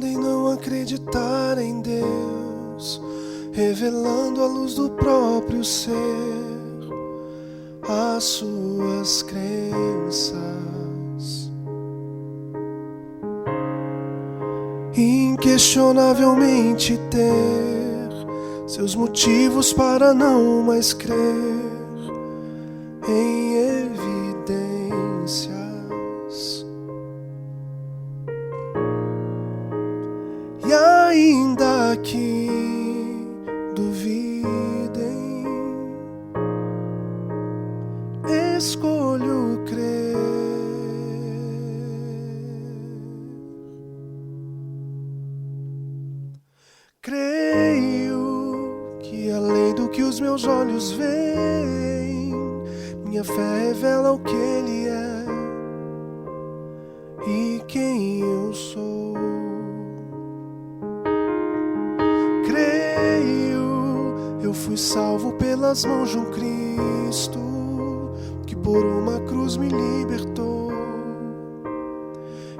podem não acreditar em Deus, revelando a luz do próprio ser, as suas crenças. Inquestionavelmente ter seus motivos para não mais crer em evidências. E ainda que duvidem, escolho crer. Creio que além do que os meus olhos veem, minha fé revela o que Ele é e quem eu sou. Creio, eu fui salvo pelas mãos de um Cristo que por uma cruz me libertou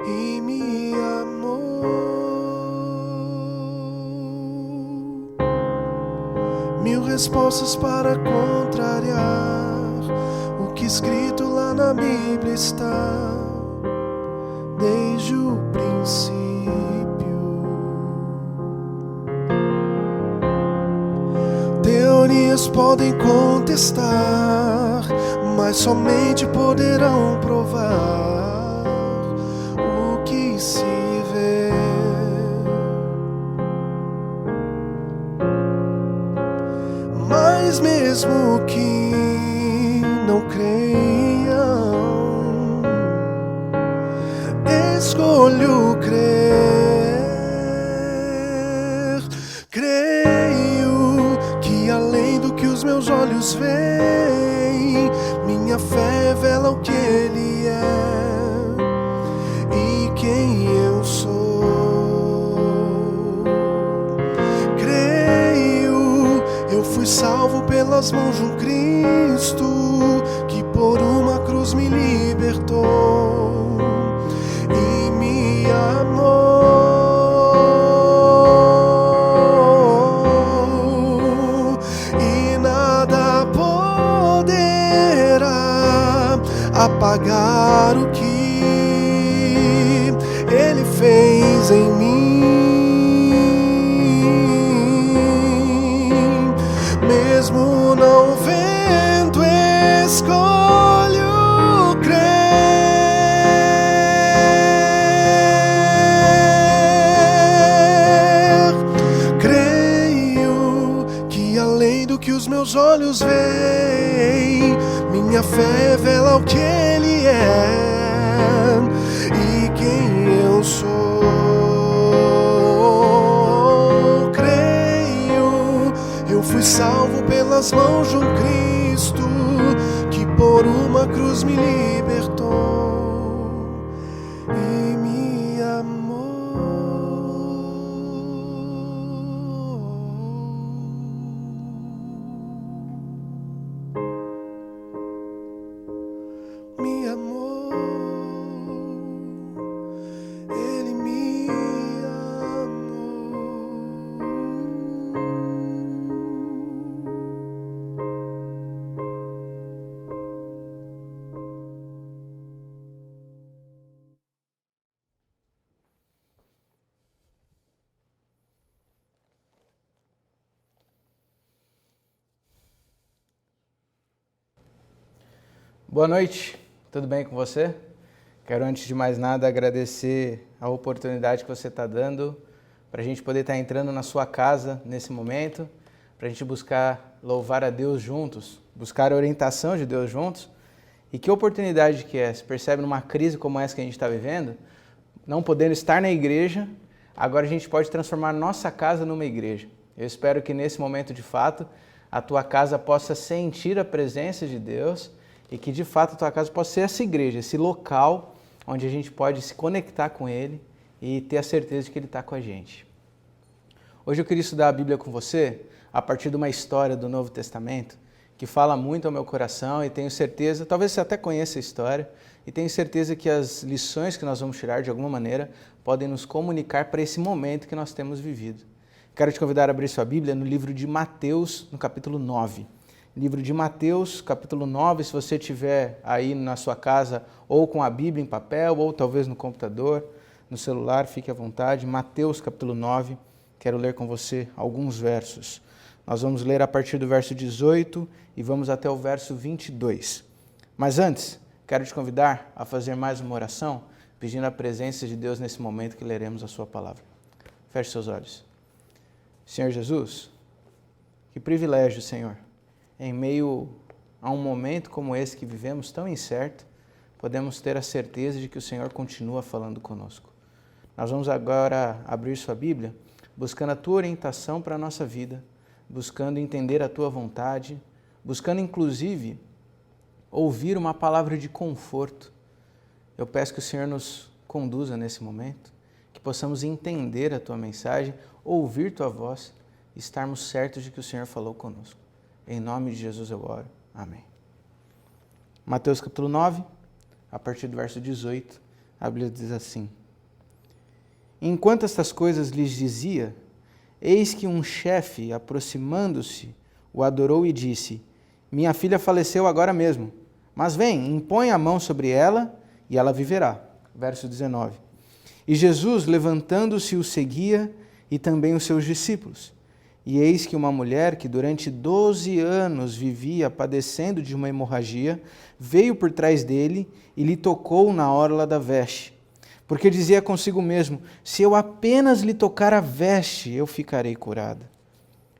e me amou. Mil respostas para contrariar o que escrito lá na Bíblia está desde o princípio. Teorias podem contestar, mas somente poderão provar o que se vê. Mas mesmo que não creiam, escolho crer. Creio que além do que os meus olhos veem, minha fé revela o que Ele é e quem eu sou. Creio, eu fui salvo pelas mãos de um Cristo que por uma cruz me libertou e me amou, e nada poderá apagar o que Ele fez em mim. Mesmo não vendo, escolho crer. Creio que além do que os meus olhos veem, minha fé revela o que Ele é e quem eu sou. Creio, eu fui salvo pelas mãos de um Cristo que por uma cruz me libertou e me amou. Me amou, Ele me amou. Boa noite, tudo bem com você? Quero antes de mais nada agradecer a oportunidade que você está dando para a gente poder estar entrando na sua casa nesse momento, para a gente buscar louvar a Deus juntos, buscar a orientação de Deus juntos. E que oportunidade que é, você percebe numa crise como essa que a gente está vivendo, não podendo estar na igreja, agora a gente pode transformar nossa casa numa igreja. Eu espero que nesse momento de fato a tua casa possa sentir a presença de Deus e que de fato a tua casa possa ser essa igreja, esse local onde a gente pode se conectar com Ele e ter a certeza de que Ele está com a gente. Hoje eu queria estudar a Bíblia com você a partir de uma história do Novo Testamento que fala muito ao meu coração e tenho certeza, talvez você até conheça a história, e tenho certeza que as lições que nós vamos tirar de alguma maneira podem nos comunicar para esse momento que nós temos vivido. Quero te convidar a abrir sua Bíblia no livro de Mateus, no capítulo 9. Livro de Mateus, capítulo 9, se você tiver aí na sua casa ou com a Bíblia em papel ou talvez no computador, no celular, fique à vontade. Mateus, capítulo 9, quero ler com você alguns versos. Nós vamos ler a partir do verso 18 e vamos até o verso 22. Mas antes, quero te convidar a fazer mais uma oração, pedindo a presença de Deus nesse momento que leremos a sua palavra. Feche seus olhos. Senhor Jesus, que privilégio, Senhor, em meio a um momento como esse que vivemos tão incerto, podemos ter a certeza de que o Senhor continua falando conosco. Nós vamos agora abrir sua Bíblia, buscando a tua orientação para a nossa vida, buscando entender a tua vontade, buscando inclusive ouvir uma palavra de conforto. Eu peço que o Senhor nos conduza nesse momento, que possamos entender a tua mensagem, ouvir tua voz e estarmos certos de que o Senhor falou conosco. Em nome de Jesus eu oro. Amém. Mateus capítulo 9, a partir do verso 18, a Bíblia diz assim: Enquanto estas coisas lhes dizia, eis que um chefe, aproximando-se, o adorou e disse: Minha filha faleceu agora mesmo, mas vem, impõe a mão sobre ela e ela viverá. Verso 19. E Jesus, levantando-se, o seguia e também os seus discípulos. E eis que uma mulher que durante 12 anos vivia padecendo de uma hemorragia, veio por trás dele e lhe tocou na orla da veste. Porque dizia consigo mesmo: se eu apenas lhe tocar a veste, eu ficarei curada.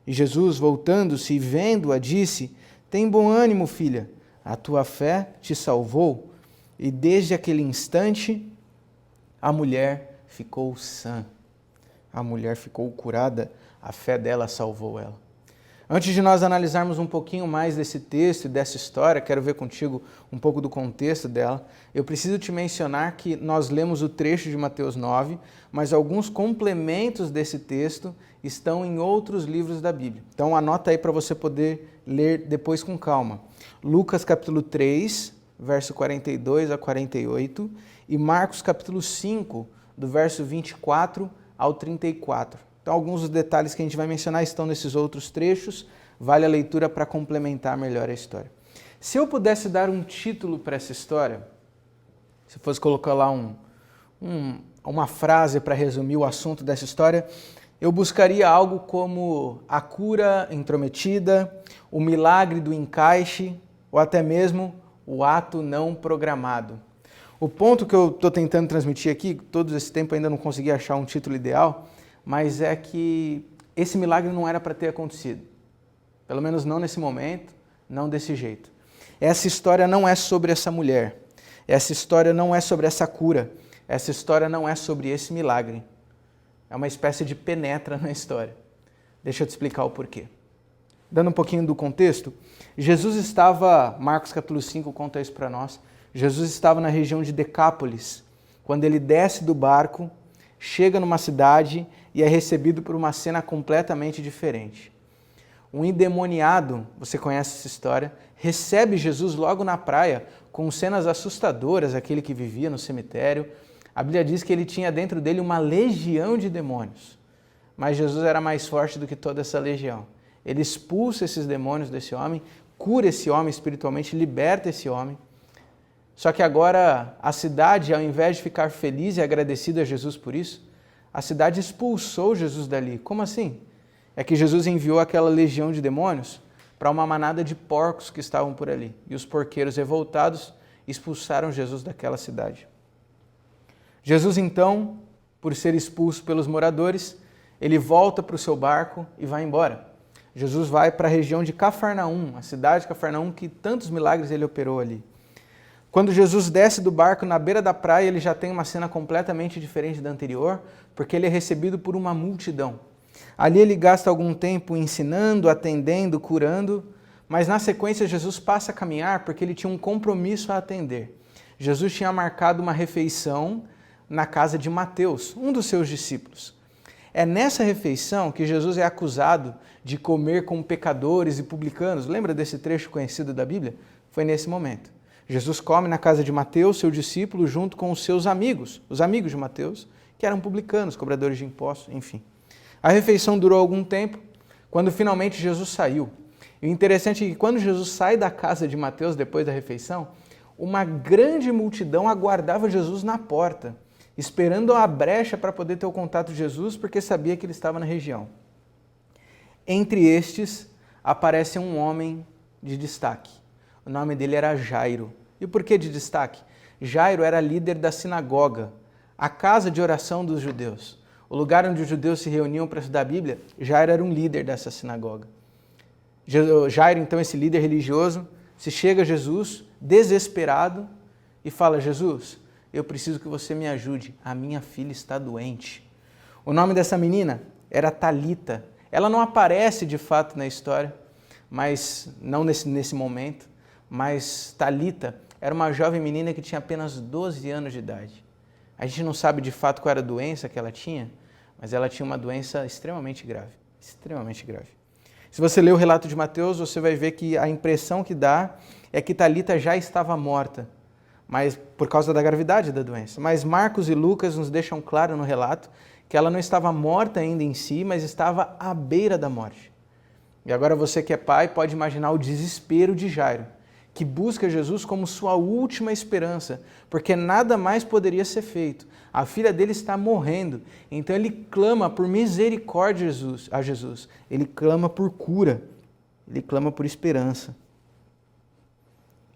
E Jesus, voltando-se e vendo-a, disse: Tem bom ânimo, filha, a tua fé te salvou. E desde aquele instante, a mulher ficou sã. A mulher ficou curada. A fé dela salvou ela. Antes de nós analisarmos um pouquinho mais desse texto e dessa história, quero ver contigo um pouco do contexto dela. Eu preciso te mencionar que nós lemos o trecho de Mateus 9, mas alguns complementos desse texto estão em outros livros da Bíblia. Então anota aí para você poder ler depois com calma. Lucas capítulo 3, verso 42 a 48 e Marcos capítulo 5, do verso 24 ao 34. Então, alguns dos detalhes que a gente vai mencionar estão nesses outros trechos. Vale a leitura para complementar melhor a história. Se eu pudesse dar um título para essa história, se fosse colocar lá uma frase para resumir o assunto dessa história, eu buscaria algo como a cura intrometida, o milagre do encaixe ou até mesmo o ato não programado. O ponto que eu estou tentando transmitir aqui, todo esse tempo ainda não consegui achar um título ideal, mas é que esse milagre não era para ter acontecido. Pelo menos não nesse momento, não desse jeito. Essa história não é sobre essa mulher. Essa história não é sobre essa cura. Essa história não é sobre esse milagre. É uma espécie de penetra na história. Deixa eu te explicar o porquê. Dando um pouquinho do contexto, Jesus estava, Marcos capítulo 5 conta isso para nós, Jesus estava na região de Decápolis, quando ele desce do barco, chega numa cidade e é recebido por uma cena completamente diferente. Um endemoniado, você conhece essa história, recebe Jesus logo na praia com cenas assustadoras, aquele que vivia no cemitério. A Bíblia diz que ele tinha dentro dele uma legião de demônios, mas Jesus era mais forte do que toda essa legião. Ele expulsa esses demônios desse homem, cura esse homem espiritualmente, liberta esse homem. Só que agora a cidade, ao invés de ficar feliz e agradecida a Jesus por isso, a cidade expulsou Jesus dali. Como assim? É que Jesus enviou aquela legião de demônios para uma manada de porcos que estavam por ali. E os porqueiros revoltados expulsaram Jesus daquela cidade. Jesus então, por ser expulso pelos moradores, ele volta para o seu barco e vai embora. Jesus vai para a região de Cafarnaum, a cidade de Cafarnaum que tantos milagres ele operou ali. Quando Jesus desce do barco na beira da praia, ele já tem uma cena completamente diferente da anterior, porque ele é recebido por uma multidão. Ali ele gasta algum tempo ensinando, atendendo, curando, mas na sequência Jesus passa a caminhar porque ele tinha um compromisso a atender. Jesus tinha marcado uma refeição na casa de Mateus, um dos seus discípulos. É nessa refeição que Jesus é acusado de comer com pecadores e publicanos. Lembra desse trecho conhecido da Bíblia? Foi nesse momento. Jesus come na casa de Mateus, seu discípulo, junto com os seus amigos, os amigos de Mateus, que eram publicanos, cobradores de impostos, enfim. A refeição durou algum tempo, quando finalmente Jesus saiu. E o interessante é que quando Jesus sai da casa de Mateus depois da refeição, uma grande multidão aguardava Jesus na porta, esperando a brecha para poder ter o contato de Jesus, porque sabia que ele estava na região. Entre estes, aparece um homem de destaque. O nome dele era Jairo. E por que de destaque? Jairo era líder da sinagoga, a casa de oração dos judeus. O lugar onde os judeus se reuniam para estudar a Bíblia, Jairo era um líder dessa sinagoga. Jairo, então, esse líder religioso, se chega a Jesus, desesperado, e fala: Jesus, eu preciso que você me ajude, a minha filha está doente. O nome dessa menina era Talita. Ela não aparece de fato na história, mas não nesse momento, mas Talita era uma jovem menina que tinha apenas 12 anos de idade. A gente não sabe de fato qual era a doença que ela tinha, mas ela tinha uma doença extremamente grave, extremamente grave. Se você ler o relato de Mateus, você vai ver que a impressão que dá é que Talita já estava morta, mas por causa da gravidade da doença. Mas Marcos e Lucas nos deixam claro no relato que ela não estava morta ainda em si, mas estava à beira da morte. E agora você que é pai pode imaginar o desespero de Jairo, que busca Jesus como sua última esperança, porque nada mais poderia ser feito. A filha dele está morrendo, então ele clama por misericórdia a Jesus. Ele clama por cura, ele clama por esperança.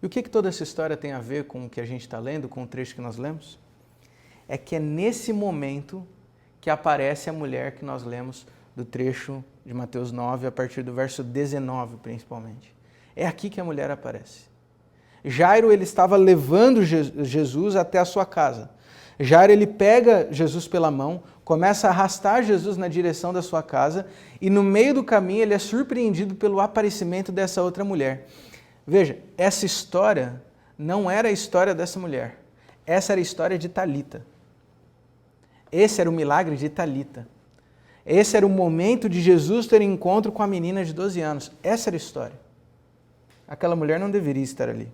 E o que toda essa história tem a ver com o que a gente está lendo, com o trecho que nós lemos? É que é nesse momento que aparece a mulher que nós lemos do trecho de Mateus 9, a partir do verso 19, principalmente. É aqui que a mulher aparece. Jairo, ele estava levando Jesus até a sua casa. Jairo, ele pega Jesus pela mão, começa a arrastar Jesus na direção da sua casa e no meio do caminho ele é surpreendido pelo aparecimento dessa outra mulher. Veja, essa história não era a história dessa mulher. Essa era a história de Talita. Esse era o milagre de Talita. Esse era o momento de Jesus ter encontro com a menina de 12 anos. Essa era a história. Aquela mulher não deveria estar ali.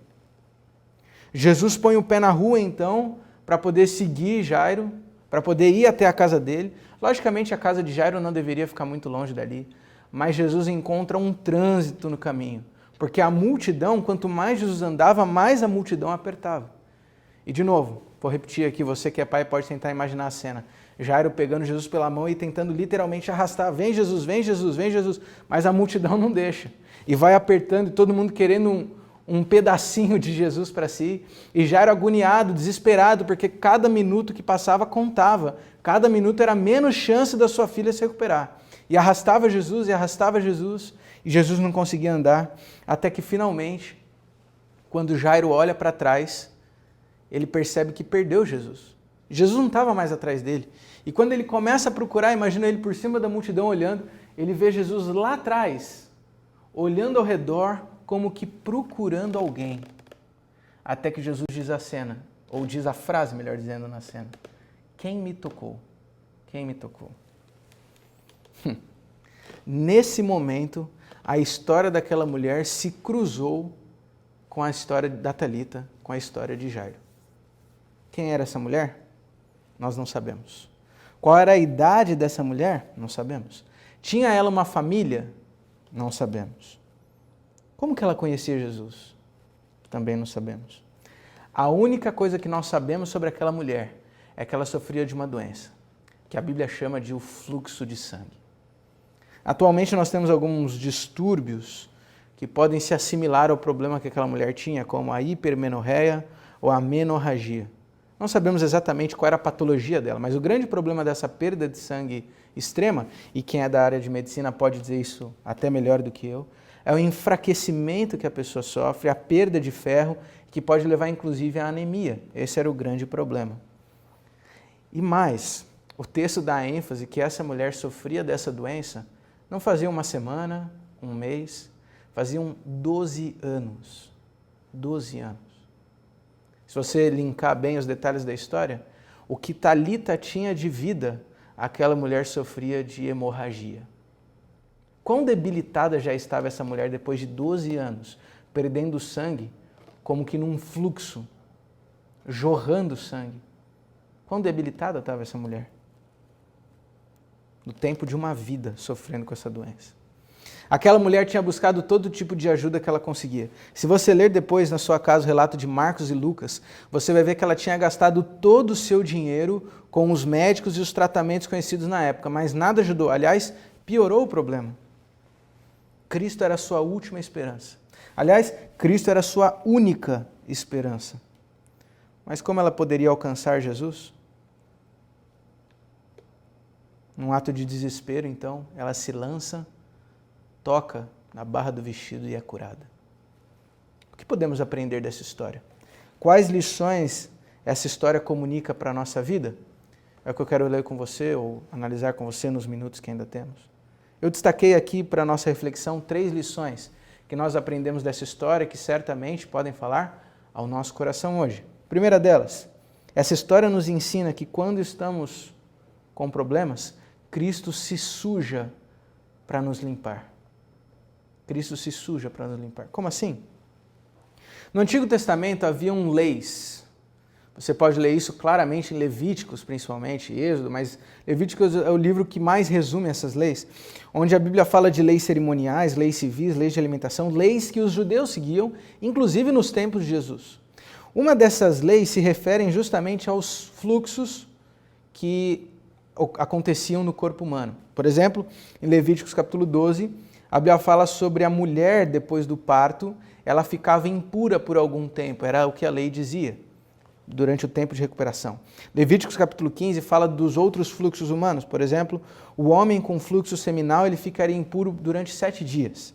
Jesus põe o pé na rua, então, para poder seguir Jairo, para poder ir até a casa dele. Logicamente, a casa de Jairo não deveria ficar muito longe dali, mas Jesus encontra um trânsito no caminho, porque a multidão, quanto mais Jesus andava, mais a multidão apertava. E, de novo, vou repetir aqui, você que é pai pode tentar imaginar a cena. Jairo pegando Jesus pela mão e tentando literalmente arrastar. Vem Jesus, vem Jesus, vem Jesus. Mas a multidão não deixa. E vai apertando, e todo mundo querendo um pedacinho de Jesus para si. E Jairo agoniado, desesperado, porque cada minuto que passava contava. Cada minuto era menos chance da sua filha se recuperar. E arrastava Jesus, e Jesus não conseguia andar. Até que finalmente, quando Jairo olha para trás, ele percebe que perdeu Jesus. Jesus não estava mais atrás dele. E quando ele começa a procurar, imagina ele por cima da multidão olhando, ele vê Jesus lá atrás, olhando ao redor, como que procurando alguém. Até que Jesus diz a cena, ou diz a frase, melhor dizendo, na cena: quem me tocou? Quem me tocou? Nesse momento, a história daquela mulher se cruzou com a história da Talita, com a história de Jairo. Quem era essa mulher? Nós não sabemos. Qual era a idade dessa mulher? Não sabemos. Tinha ela uma família? Não sabemos. Como que ela conhecia Jesus? Também não sabemos. A única coisa que nós sabemos sobre aquela mulher é que ela sofria de uma doença, que a Bíblia chama de o fluxo de sangue. Atualmente nós temos alguns distúrbios que podem se assimilar ao problema que aquela mulher tinha, como a hipermenorreia ou a menorragia. Não sabemos exatamente qual era a patologia dela, mas o grande problema dessa perda de sangue extrema, e quem é da área de medicina pode dizer isso até melhor do que eu, é o enfraquecimento que a pessoa sofre, a perda de ferro, que pode levar inclusive à anemia. Esse era o grande problema. E mais, o texto dá ênfase que essa mulher sofria dessa doença não fazia uma semana, um mês, faziam 12 anos. 12 anos. Se você linkar bem os detalhes da história, o que Talita tinha de vida aquela mulher sofria de hemorragia. Quão debilitada já estava essa mulher depois de 12 anos, perdendo sangue, como que num fluxo, jorrando sangue. Quão debilitada estava essa mulher? No tempo de uma vida sofrendo com essa doença. Aquela mulher tinha buscado todo tipo de ajuda que ela conseguia. Se você ler depois na sua casa o relato de Marcos e Lucas, você vai ver que ela tinha gastado todo o seu dinheiro com os médicos e os tratamentos conhecidos na época, mas nada ajudou. Aliás, piorou o problema. Cristo era a sua última esperança. Aliás, Cristo era a sua única esperança. Mas como ela poderia alcançar Jesus? Num ato de desespero, então, ela se lança, toca na barra do vestido e é curada. O que podemos aprender dessa história? Quais lições essa história comunica para a nossa vida? É o que eu quero ler com você ou analisar com você nos minutos que ainda temos. Eu destaquei aqui para a nossa reflexão 3 lições que nós aprendemos dessa história que certamente podem falar ao nosso coração hoje. Primeira delas, essa história nos ensina que quando estamos com problemas, Cristo se suja para nos limpar. Cristo se suja para nos limpar. Como assim? No Antigo Testamento haviam leis. Você pode ler isso claramente em Levíticos, principalmente, Êxodo, mas Levíticos é o livro que mais resume essas leis, onde a Bíblia fala de leis cerimoniais, leis civis, leis de alimentação, leis que os judeus seguiam, inclusive nos tempos de Jesus. Uma dessas leis se refere justamente aos fluxos que aconteciam no corpo humano. Por exemplo, em Levíticos capítulo 12, a Bíblia fala sobre a mulher depois do parto, ela ficava impura por algum tempo, era o que a lei dizia, durante o tempo de recuperação. Levíticos capítulo 15 fala dos outros fluxos humanos, por exemplo, o homem com fluxo seminal ele ficaria impuro durante 7 dias.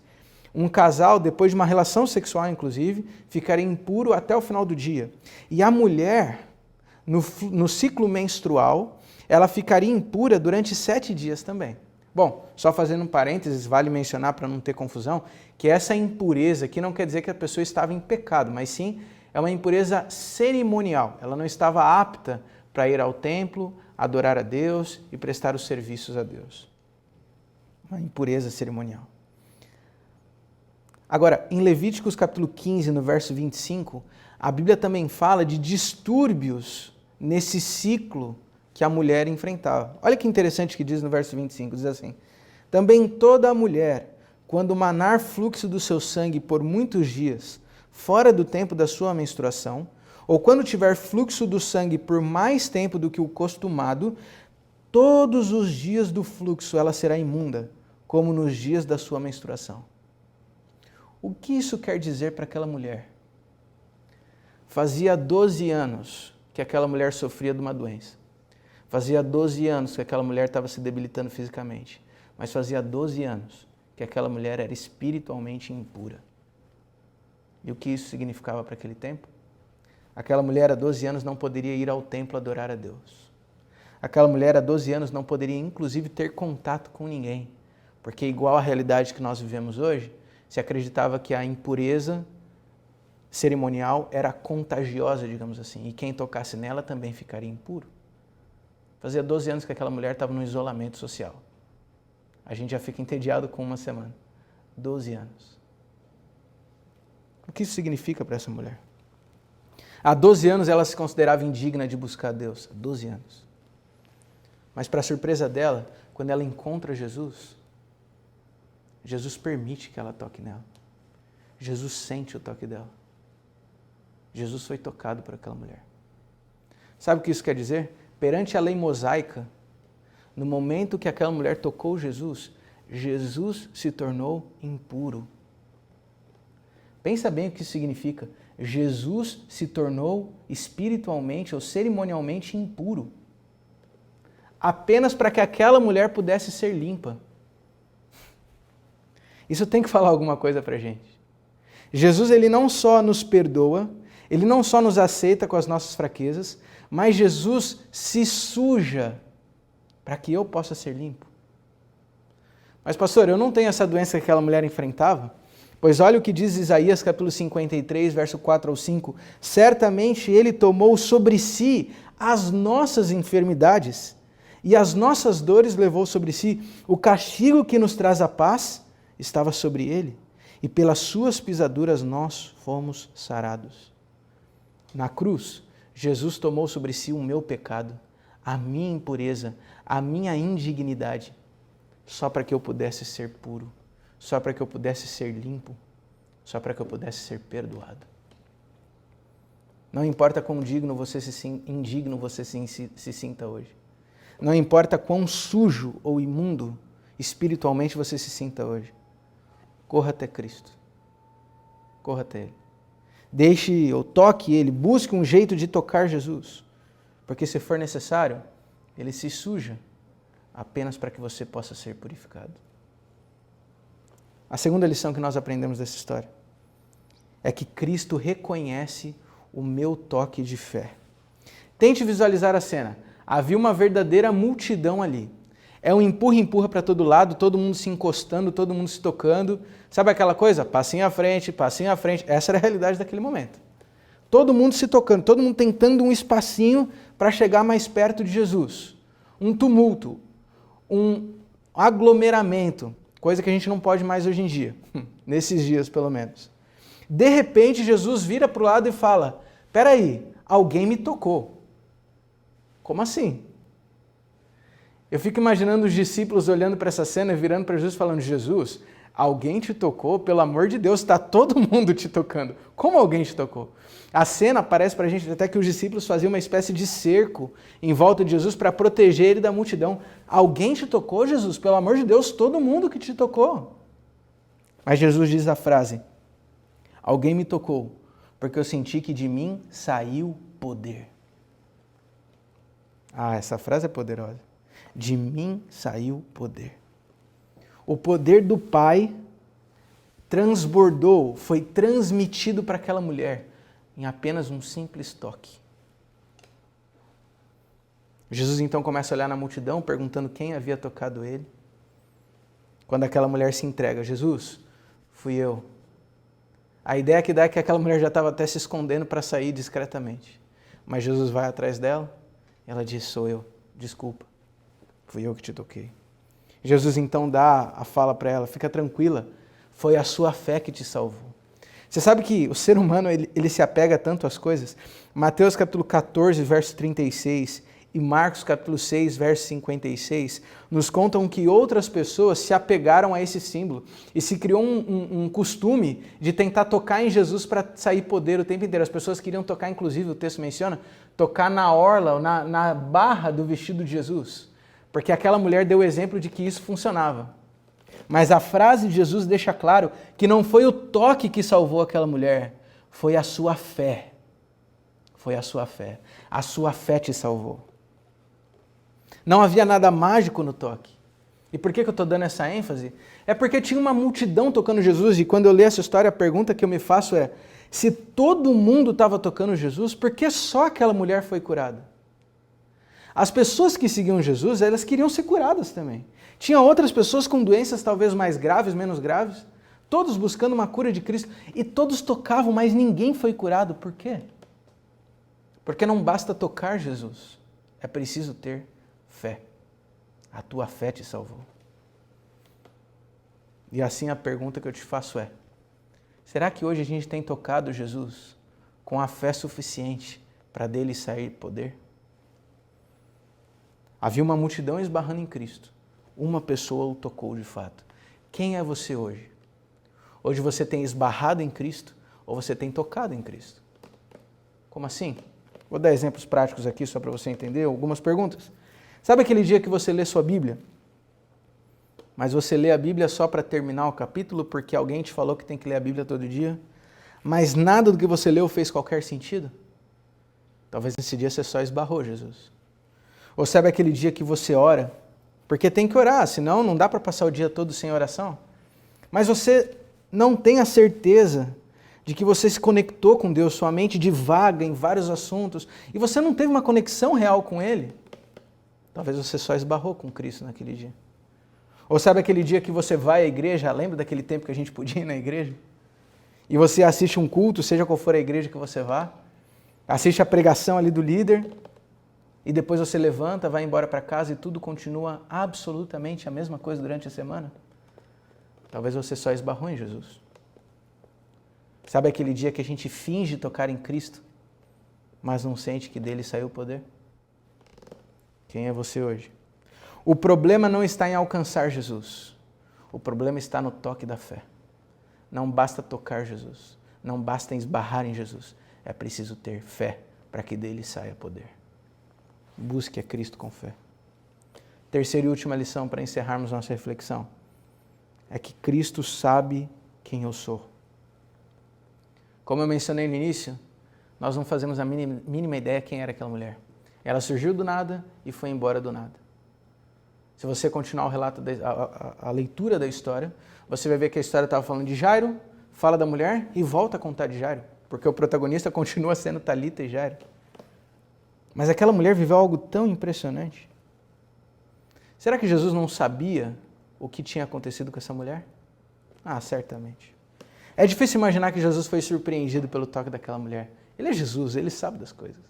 Um casal, depois de uma relação sexual inclusive, ficaria impuro até o final do dia. E a mulher, no ciclo menstrual, ela ficaria impura durante 7 dias também. Bom, só fazendo um parênteses, vale mencionar para não ter confusão, que essa impureza aqui não quer dizer que a pessoa estava em pecado, mas sim é uma impureza cerimonial. Ela não estava apta para ir ao templo, adorar a Deus e prestar os serviços a Deus. Uma impureza cerimonial. Agora, em Levíticos capítulo 15, no verso 25, a Bíblia também fala de distúrbios nesse ciclo que a mulher enfrentava. Olha que interessante que diz no verso 25, diz assim: também toda mulher, quando manar fluxo do seu sangue por muitos dias, fora do tempo da sua menstruação, ou quando tiver fluxo do sangue por mais tempo do que o costumado, todos os dias do fluxo ela será imunda, como nos dias da sua menstruação. O que isso quer dizer para aquela mulher? Fazia 12 anos que aquela mulher sofria de uma doença. Fazia 12 anos que aquela mulher estava se debilitando fisicamente, mas fazia 12 anos que aquela mulher era espiritualmente impura. E o que isso significava para aquele tempo? Aquela mulher há 12 anos não poderia ir ao templo adorar a Deus. Aquela mulher há 12 anos não poderia inclusive ter contato com ninguém, porque igual à realidade que nós vivemos hoje, se acreditava que a impureza cerimonial era contagiosa, digamos assim, e quem tocasse nela também ficaria impuro. Fazia 12 anos que aquela mulher estava no isolamento social. A gente já fica entediado com uma semana. 12 anos. O que isso significa para essa mulher? Há 12 anos ela se considerava indigna de buscar Deus. 12 anos. Mas para surpresa dela, quando ela encontra Jesus, Jesus permite que ela toque nela. Jesus sente o toque dela. Jesus foi tocado por aquela mulher. Sabe o que isso quer dizer? Perante a lei mosaica, no momento que aquela mulher tocou Jesus, Jesus se tornou impuro. Pensa bem o que isso significa. Jesus se tornou espiritualmente ou cerimonialmente impuro. Apenas para que aquela mulher pudesse ser limpa. Isso tem que falar alguma coisa para a gente. Jesus, ele não só nos perdoa, ele não só nos aceita com as nossas fraquezas, mas Jesus se suja para que eu possa ser limpo. Mas pastor, eu não tenho essa doença que aquela mulher enfrentava? Pois olha o que diz Isaías capítulo 53, verso 4 ao 5. Certamente ele tomou sobre si as nossas enfermidades e as nossas dores levou sobre si. O castigo que nos traz a paz estava sobre ele, e pelas suas pisaduras nós fomos sarados. Na cruz, Jesus tomou sobre si o meu pecado, a minha impureza, a minha indignidade, só para que eu pudesse ser puro, só para que eu pudesse ser limpo, só para que eu pudesse ser perdoado. Não importa quão indigno você se sinta hoje. Não importa quão sujo ou imundo espiritualmente você se sinta hoje. Corra até Cristo. Corra até Ele. Deixe ou toque Ele, busque um jeito de tocar Jesus. Porque se for necessário, Ele se suja apenas para que você possa ser purificado. A segunda lição que nós aprendemos dessa história é que Cristo reconhece o meu toque de fé. Tente visualizar a cena. Havia uma verdadeira multidão ali. É um empurra para todo lado, todo mundo se encostando, todo mundo se tocando. Sabe aquela coisa? Passinho à frente, passinho à frente. Essa era a realidade daquele momento. Todo mundo se tocando, todo mundo tentando um espacinho para chegar mais perto de Jesus. Um tumulto, um aglomeramento, coisa que a gente não pode mais hoje em dia, nesses dias pelo menos. De repente, Jesus vira para o lado e fala, peraí, alguém me tocou. Como assim? Eu fico imaginando os discípulos olhando para essa cena e virando para Jesus falando, Jesus, alguém te tocou? Pelo amor de Deus, está todo mundo te tocando. Como alguém te tocou? A cena parece para a gente até que os discípulos faziam uma espécie de cerco em volta de Jesus para proteger ele da multidão. Alguém te tocou, Jesus? Pelo amor de Deus, todo mundo que te tocou. Mas Jesus diz a frase, alguém me tocou, porque eu senti que de mim saiu poder. Ah, essa frase é poderosa. De mim saiu poder. O poder do Pai transbordou, foi transmitido para aquela mulher em apenas um simples toque. Jesus então começa a olhar na multidão, perguntando quem havia tocado ele. Quando aquela mulher se entrega, Jesus, fui eu. A ideia que dá é que aquela mulher já estava até se escondendo para sair discretamente. Mas Jesus vai atrás dela, e ela diz, sou eu, desculpa, fui eu que te toquei. Jesus então dá a fala para ela, fica tranquila, foi a sua fé que te salvou. Você sabe que o ser humano ele se apega tanto às coisas? Mateus capítulo 14, verso 36 e Marcos capítulo 6, verso 56 nos contam que outras pessoas se apegaram a esse símbolo e se criou um costume de tentar tocar em Jesus para sair poder o tempo inteiro. As pessoas queriam tocar, inclusive o texto menciona, tocar na orla ou na barra do vestido de Jesus, porque aquela mulher deu o exemplo de que isso funcionava. Mas a frase de Jesus deixa claro que não foi o toque que salvou aquela mulher, foi a sua fé. Foi a sua fé. A sua fé te salvou. Não havia nada mágico no toque. E por que eu estou dando essa ênfase? É porque tinha uma multidão tocando Jesus, e quando eu leio essa história, a pergunta que eu me faço é, se todo mundo estava tocando Jesus, por que só aquela mulher foi curada? As pessoas que seguiam Jesus, elas queriam ser curadas também. Tinha outras pessoas com doenças talvez mais graves, menos graves, todos buscando uma cura de Cristo, e todos tocavam, mas ninguém foi curado. Por quê? Porque não basta tocar Jesus, é preciso ter fé. A tua fé te salvou. E assim a pergunta que eu te faço é, será que hoje a gente tem tocado Jesus com a fé suficiente para dele sair poder? Havia uma multidão esbarrando em Cristo. Uma pessoa o tocou de fato. Quem é você hoje? Hoje você tem esbarrado em Cristo ou você tem tocado em Cristo? Como assim? Vou dar exemplos práticos aqui só para você entender algumas perguntas. Sabe aquele dia que você lê sua Bíblia? Mas você lê a Bíblia só para terminar o capítulo porque alguém te falou que tem que ler a Bíblia todo dia? Mas nada do que você leu fez qualquer sentido? Talvez nesse dia você só esbarrou Jesus. Ou sabe aquele dia que você ora? Porque tem que orar, senão não dá para passar o dia todo sem oração. Mas você não tem a certeza de que você se conectou com Deus, sua mente divaga em vários assuntos, e você não teve uma conexão real com Ele. Talvez você só esbarrou com Cristo naquele dia. Ou sabe aquele dia que você vai à igreja, lembra daquele tempo que a gente podia ir na igreja? E você assiste um culto, seja qual for a igreja que você vá, assiste a pregação ali do líder, e depois você levanta, vai embora para casa e tudo continua absolutamente a mesma coisa durante a semana? Talvez você só esbarrou em Jesus. Sabe aquele dia que a gente finge tocar em Cristo, mas não sente que dele saiu o poder? Quem é você hoje? O problema não está em alcançar Jesus. O problema está no toque da fé. Não basta tocar Jesus. Não basta esbarrar em Jesus. É preciso ter fé para que dele saia poder. Busque a Cristo com fé. Terceira e última lição para encerrarmos nossa reflexão é que Cristo sabe quem eu sou. Como eu mencionei no início, nós não fazemos a mínima ideia quem era aquela mulher. Ela surgiu do nada e foi embora do nada. Se você continuar o relato, a leitura da história, você vai ver que a história estava falando de Jairo, fala da mulher e volta a contar de Jairo, porque o protagonista continua sendo Talita e Jairo. Mas aquela mulher viveu algo tão impressionante. Será que Jesus não sabia o que tinha acontecido com essa mulher? Ah, certamente. É difícil imaginar que Jesus foi surpreendido pelo toque daquela mulher. Ele é Jesus, ele sabe das coisas.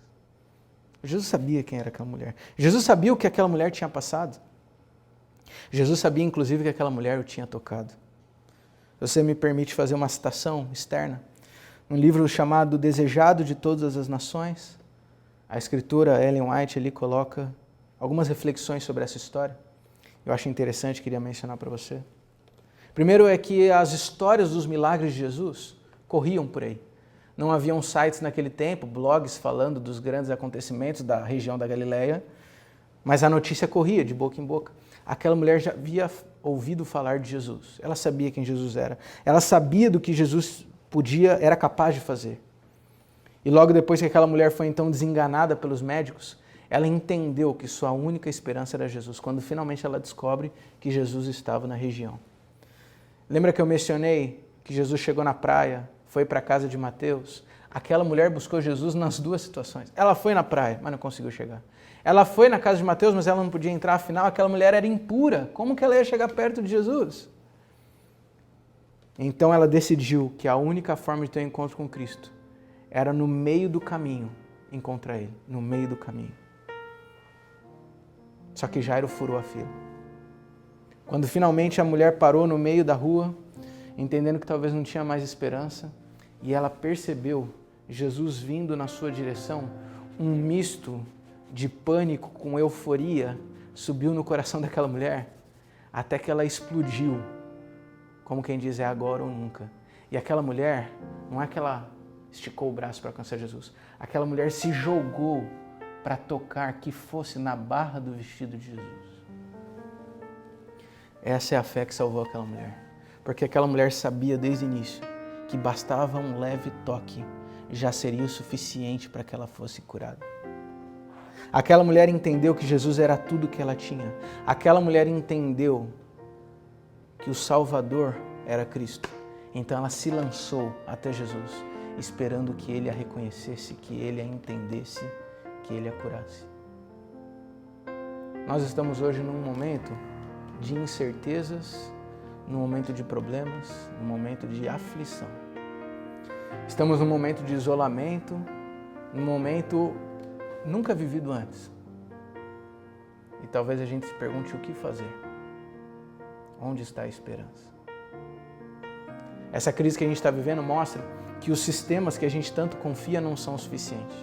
Jesus sabia quem era aquela mulher. Jesus sabia o que aquela mulher tinha passado. Jesus sabia, inclusive, que aquela mulher o tinha tocado. Você me permite fazer uma citação externa? Um livro chamado Desejado de Todas as Nações, a escritora Ellen White ali coloca algumas reflexões sobre essa história. Eu acho interessante, queria mencionar para você. Primeiro é que as histórias dos milagres de Jesus corriam por aí. Não haviam sites naquele tempo, blogs falando dos grandes acontecimentos da região da Galileia, mas a notícia corria de boca em boca. Aquela mulher já havia ouvido falar de Jesus. Ela sabia quem Jesus era. Ela sabia do que Jesus era capaz de fazer. E logo depois que aquela mulher foi então desenganada pelos médicos, ela entendeu que sua única esperança era Jesus, quando finalmente ela descobre que Jesus estava na região. Lembra que eu mencionei que Jesus chegou na praia, foi para a casa de Mateus? Aquela mulher buscou Jesus nas duas situações. Ela foi na praia, mas não conseguiu chegar. Ela foi na casa de Mateus, mas ela não podia entrar, afinal aquela mulher era impura. Como que ela ia chegar perto de Jesus? Então ela decidiu que a única forma de ter um encontro com Cristo era no meio do caminho encontrar Ele, no meio do caminho. Só que Jairo furou a fila. Quando finalmente a mulher parou no meio da rua, entendendo que talvez não tinha mais esperança, e ela percebeu Jesus vindo na sua direção, um misto de pânico com euforia subiu no coração daquela mulher, até que ela explodiu, como quem diz, é agora ou nunca. E aquela mulher, não é que ela esticou o braço para alcançar Jesus, aquela mulher se jogou para tocar que fosse na barra do vestido de Jesus. Essa é a fé que salvou aquela mulher, porque aquela mulher sabia desde o início que bastava um leve toque, já seria o suficiente para que ela fosse curada. Aquela mulher entendeu que Jesus era tudo que ela tinha. Aquela mulher entendeu que o Salvador era Cristo. Então ela se lançou até Jesus, esperando que Ele a reconhecesse, que Ele a entendesse, que Ele a curasse. Nós estamos hoje num momento de incertezas, num momento de problemas, num momento de aflição. Estamos num momento de isolamento, num momento nunca vivido antes. E talvez a gente se pergunte o que fazer. Onde está a esperança? Essa crise que a gente está vivendo mostra que os sistemas que a gente tanto confia não são suficientes.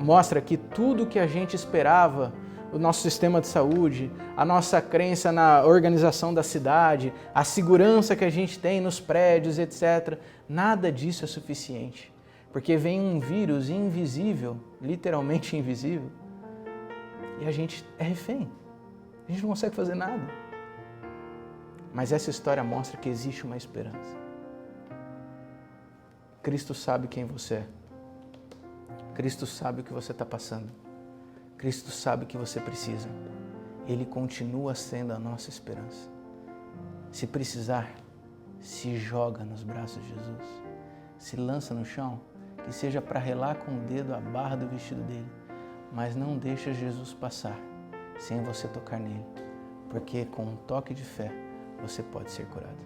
Mostra que tudo que a gente esperava, o nosso sistema de saúde, a nossa crença na organização da cidade, a segurança que a gente tem nos prédios, etc., nada disso é suficiente. Porque vem um vírus invisível, literalmente invisível, e a gente é refém. A gente não consegue fazer nada. Mas essa história mostra que existe uma esperança. Cristo sabe quem você é. Cristo sabe o que você está passando. Cristo sabe o que você precisa. Ele continua sendo a nossa esperança. Se precisar, se joga nos braços de Jesus. Se lança no chão, que seja para relar com o dedo a barra do vestido dele. Mas não deixa Jesus passar sem você tocar nele. Porque com um toque de fé, você pode ser curado.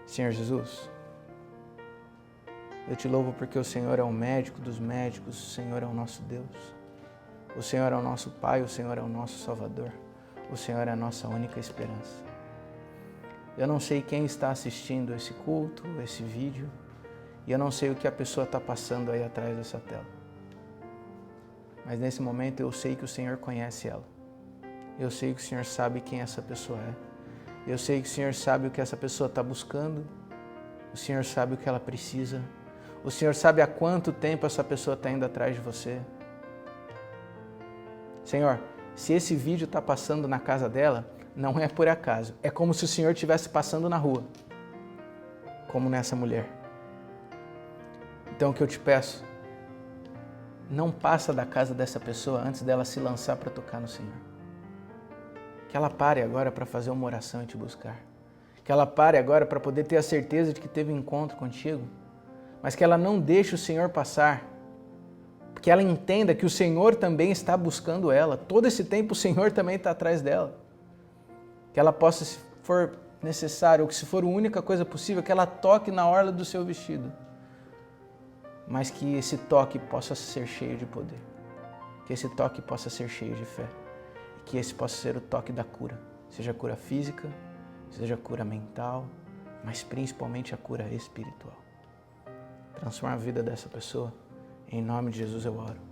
Senhor Jesus, Eu te louvo porque o Senhor é o médico dos médicos, o Senhor é o nosso Deus. O Senhor é o nosso Pai, o Senhor é o nosso Salvador. O Senhor é a nossa única esperança. Eu não sei quem está assistindo esse culto, esse vídeo, e eu não sei o que a pessoa está passando aí atrás dessa tela. Mas nesse momento eu sei que o Senhor conhece ela. Eu sei que o Senhor sabe quem essa pessoa é. Eu sei que o Senhor sabe o que essa pessoa está buscando. O Senhor sabe o que ela precisa. O Senhor sabe há quanto tempo essa pessoa está indo atrás de você. Senhor, se esse vídeo está passando na casa dela, não é por acaso. É como se o Senhor estivesse passando na rua, como nessa mulher. Então o que eu te peço, não passa da casa dessa pessoa antes dela se lançar para tocar no Senhor. Que ela pare agora para fazer uma oração e te buscar. Que ela pare agora para poder ter a certeza de que teve um encontro contigo. Mas que ela não deixe o Senhor passar. Que ela entenda que o Senhor também está buscando ela. Todo esse tempo o Senhor também está atrás dela. Que ela possa, se for necessário, ou que se for a única coisa possível, que ela toque na orla do seu vestido. Mas que esse toque possa ser cheio de poder. Que esse toque possa ser cheio de fé. E que esse possa ser o toque da cura. Seja cura física, seja cura mental, mas principalmente a cura espiritual. Transforma a vida dessa pessoa. Em nome de Jesus eu oro.